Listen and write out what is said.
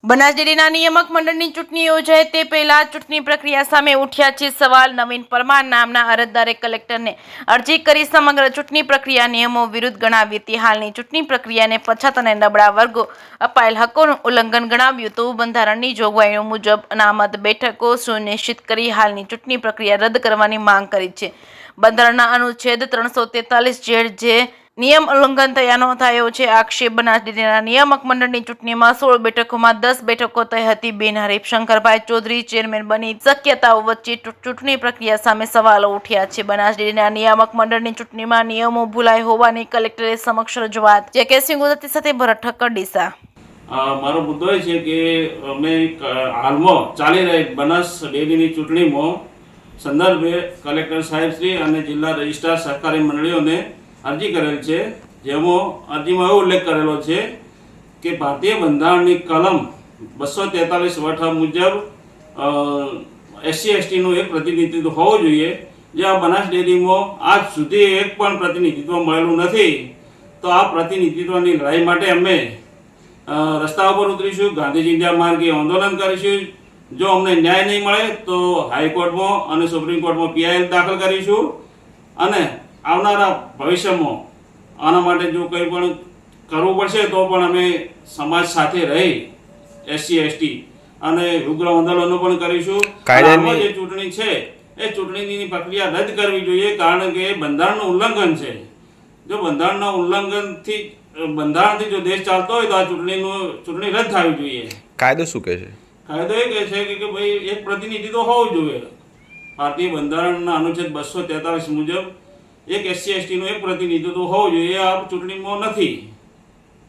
બનાસ ડેરીના નિયામક મંડળની ચૂંટણી યોજાય તે પહેલા ચૂંટણી પ્રક્રિયા સામે ઉઠ્યા છે સવાલ। નવીન પરમાર નામના અરજદારે કલેક્ટરને અરજી કરી સમગ્ર ચૂંટણી પ્રક્રિયા નિયમો વિરુદ્ધ ગણાવી હતી। હાલની ચૂંટણી પ્રક્રિયાને પછાત અને નબળા વર્ગો અપાયેલ હકોનું ઉલ્લંઘન ગણાવ્યું તો બંધારણની જોગવાઈઓ મુજબ અનામત બેઠકો સુનિશ્ચિત કરી હાલની ચૂંટણી પ્રક્રિયા રદ કરવાની માંગ કરી છે। બંધારણના અનુચ્છેદ 343 જે નિયમ ઉલ્લંઘન થયાનો થયો છે આક્ષેપ। બનાસ ડેરીના નિયામક મંડળની ચૂંટણીમાં 16 બેઠકોમાં 10 બેઠકો થઈ હતી। બિનહરીફ શંકરભાઈ ચૌધરી ચેરમેન બની શક્યતાઓ વચ્ચે ચૂંટણી પ્રક્રિયા સામે સવાલો ઉઠ્યા છે। બનાસ ડેરીના નિયામક મંડળની ચૂંટણીમાં નિયમો ભૂલાય હોવાની કલેક્ટરે સમક્ષ રજૂઆત। જે સિંહ ગુજરાતી સાથે ભરત ઠક્કર ડીસા। મારો મુદ્દો એ છે કે અમે હાલમાં ચાલી રહી બનાસ ડેરીની ચૂંટણીમાં સંદર્ભે કલેક્ટર સાહેબશ્રી અને જિલ્લા રજિસ્ટ્રાર સહકારી મંડળીઓને અરજી કરેલ છે। જેમાં અરજીમાં એવો ઉલ્લેખ કરેલો છે કે ભારતીય બંધારણની કલમ 243 મુજબ SC/ST નું એક પ્રતિનિધિત્વ હોવું જોઈએ। જે આ બનાસ ડેરીમાં આજ સુધી એક પણ પ્રતિનિધિત્વ મળેલું નથી। તો આ પ્રતિનિધિત્વની લડાઈ માટે અમે રસ્તા ઉપર ઉતરીશું, ગાંધીજી ઇન્ડિયા માર્ગે આંદોલન કરીશું। જો અમને ન્યાય નહીં મળે તો હાઈકોર્ટમાં અને સુપ્રીમ કોર્ટમાં PIL દાખલ કરીશું અને આવનારા ભવિષ્યમાં આના માટે જો કંઈ પણ કરવું પડશે તો પણ અમે સમાજ સાથે રહી SC/ST અને ઉગ્ર આંદોલનો પણ કરીશું। જે ચૂંટણી છે એ ચૂંટણીની પ્રક્રિયા રદ કરવી જોઈએ, કારણ કે બંધારણનું ઉલ્લંઘન છે। જો બંધારણના ઉલ્લંઘનથી બંધારણથી જો દેશ ચાલતો હોય તો આ ચૂંટણી રદ થવી જોઈએ। કાયદો શું કહે છે? કાયદો એ કહે છે કે ભાઈ એક પ્રતિનિધિ તો હોવું જોઈએ। ભારતીય બંધારણના અનુચ્છેદ 243 મુજબ એક SC/ST નું એક પ્રતિનિધિત્વ હોવું જોઈએ। આ ચૂંટણીમાં નથી।